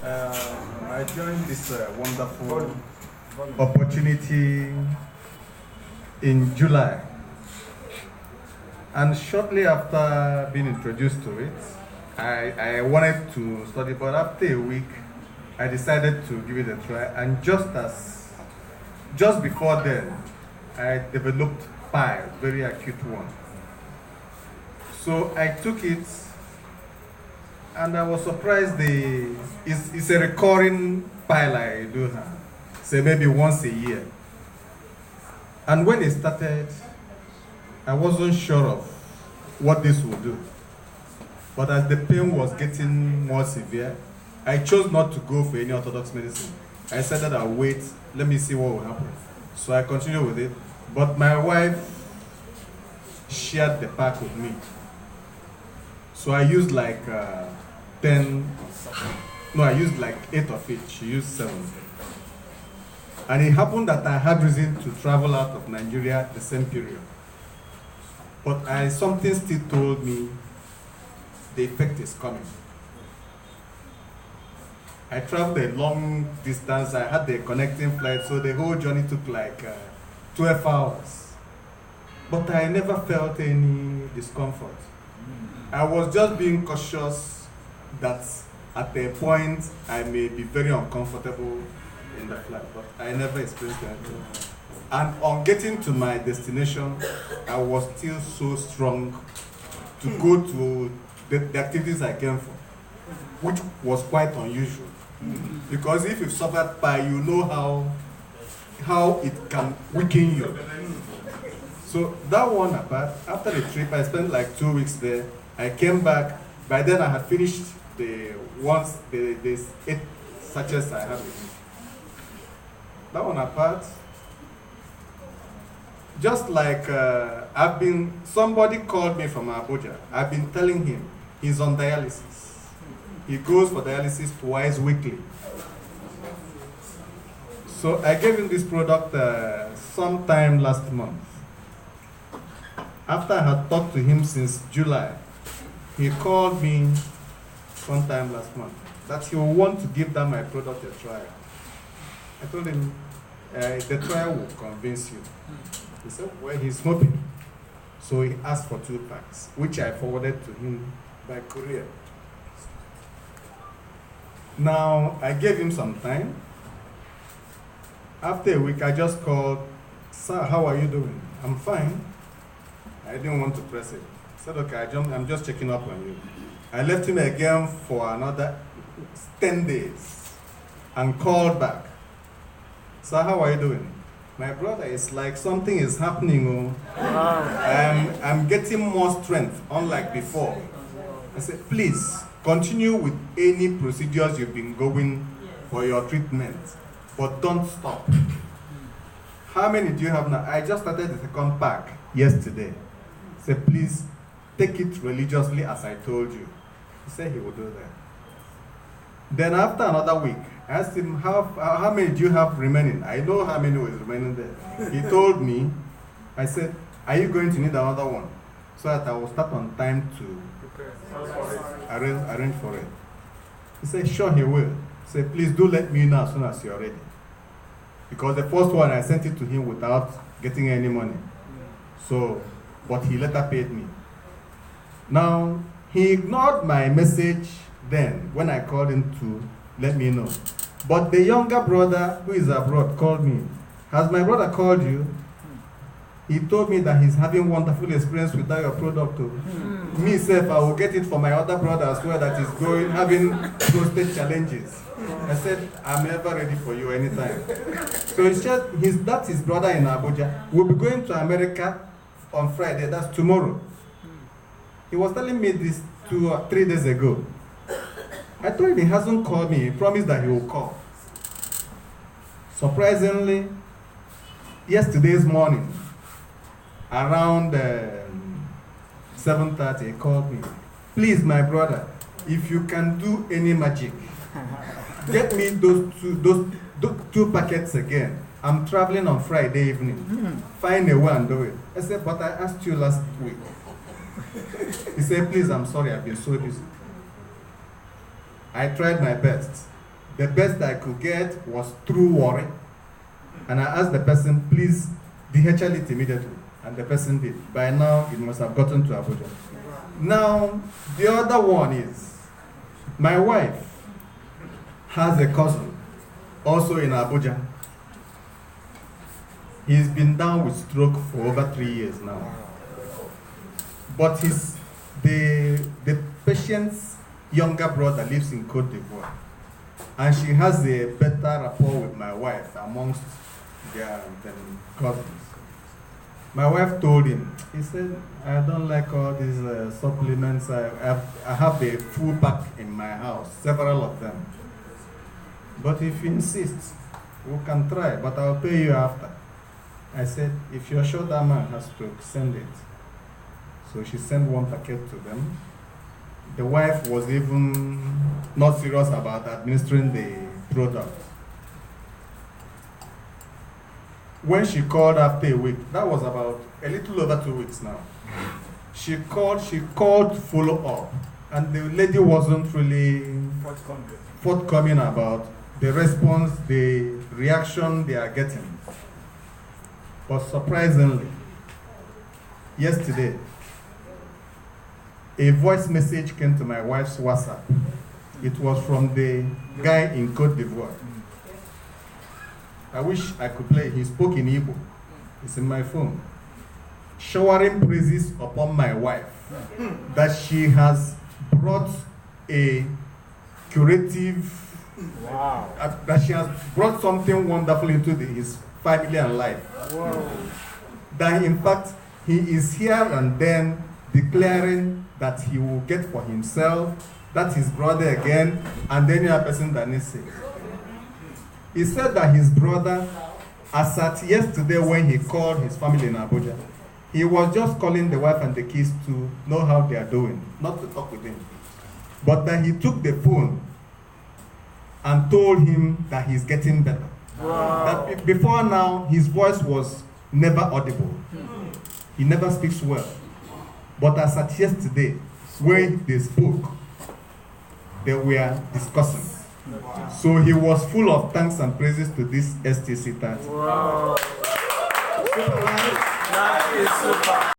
I joined this wonderful opportunity in July. And shortly after being introduced to it, I wanted to study, but after a week, I decided to give it a try. And just before then, I developed PI, very acute one. So I took it, and I was surprised. It's a recurring pile I do have, say maybe once a year. And when it started, I wasn't sure of what this would do. But as the pain was getting more severe, I chose not to go for any orthodox medicine. I said that I'll wait, let me see what will happen. So I continued with it. But my wife shared the pack with me. So I used like 8 of it. She used 7. And it happened that I had reason to travel out of Nigeria the same period. But something still told me the effect is coming. I traveled a long distance. I had the connecting flight, so the whole journey took like 12 hours. But I never felt any discomfort. I was just being cautious that at a point I may be very uncomfortable in the flight, but I never experienced anything. And on getting to my destination, I was still so strong to go to the activities I came for, which was quite unusual. Because if you've suffered PI, you know how it can weaken you. So that one apart, after the trip, I spent like 2 weeks there. I came back. By then, I had finished the 8 sachets I had with me. That one apart, just like somebody called me from Abuja. I've been telling him he's on dialysis. He goes for dialysis twice weekly. So I gave him this product sometime last month. After I had talked to him since July, he called me sometime last month that he will want to give that my product a trial. I told him the trial will convince you. He said, well, he's hoping. So he asked for 2 packs, which I forwarded to him by courier. Now, I gave him some time. After a week, I just called, sir, how are you doing? I'm fine. I didn't want to press it. I said, okay, I'm just checking up on you. I left him again for another 10 days and called back. Sir, how are you doing? My brother, it's like something is happening. I'm getting more strength, unlike before. I said, please, continue with any procedures you've been going for your treatment, but don't stop. How many do you have now? I just started the second pack yesterday. I said, please, take it religiously as I told you. He said he would do that. Then after another week, I asked him, how many do you have remaining? I know how many was remaining there. He told me, I said, are you going to need another one? So that I will start on time to arrange for it. He said, sure, he will. He said, please do let me know as soon as you're ready. Because the first one, I sent it to him without getting any money. So, but he later paid me. Now, he ignored my message then when I called him to let me know. But the younger brother who is abroad called me. Has my brother called you? He told me that he's having wonderful experience with that your product. Me, self, I will get it for my other brother as well that is having prostate challenges. I said, I'm ever ready for you anytime. So he said that's his brother in Abuja. We'll be going to America on Friday, that's tomorrow. He was telling me this 2 or 3 days ago. I told him he hasn't called me. He promised that he will call. Surprisingly, yesterday's morning, around 7:30, he called me. Please, my brother, if you can do any magic, get me those 2 packets again. I'm traveling on Friday evening. Find a way and do it. I said, but I asked you last week. He said, please, I'm sorry, I've been so busy. I tried my best. The best I could get was through worry. And I asked the person, please DHL it immediately. And the person did. By now, it must have gotten to Abuja. Now, the other one is, my wife has a cousin, also in Abuja. He's been down with stroke for over 3 years now. But the patient's younger brother lives in Côte d'Ivoire. And she has a better rapport with my wife amongst their cousins. My wife told him, he said, I don't like all these supplements. I have a full pack in my house, several of them. But if you insist, we can try, but I'll pay you after. I said, if you're sure that man has stroke, send it. So she sent one packet to them. The wife was even not serious about administering the product. When she called after a week, that was about a little over 2 weeks now. She called to follow up, and the lady wasn't really forthcoming about the response, the reaction they are getting. But surprisingly, yesterday, a voice message came to my wife's WhatsApp. It was from the guy in Côte d'Ivoire. I wish I could play. He spoke in Igbo. It's in my phone. Showering praises upon my wife that she has brought a curative, that she has brought something wonderful into his family and life. Wow. That in fact, he is here and then declaring that he will get for himself, that his brother again, and then a person that needs it. He said that his brother, as at yesterday when he called his family in Abuja, he was just calling the wife and the kids to know how they are doing, not to talk with him. But that he took the phone and told him that he's getting better. Wow. That before now, his voice was never audible. He never speaks well. But as at yesterday, when they spoke, they were discussing. Wow. So he was full of thanks and praises to this STC30. Wow. Superlife. That is super.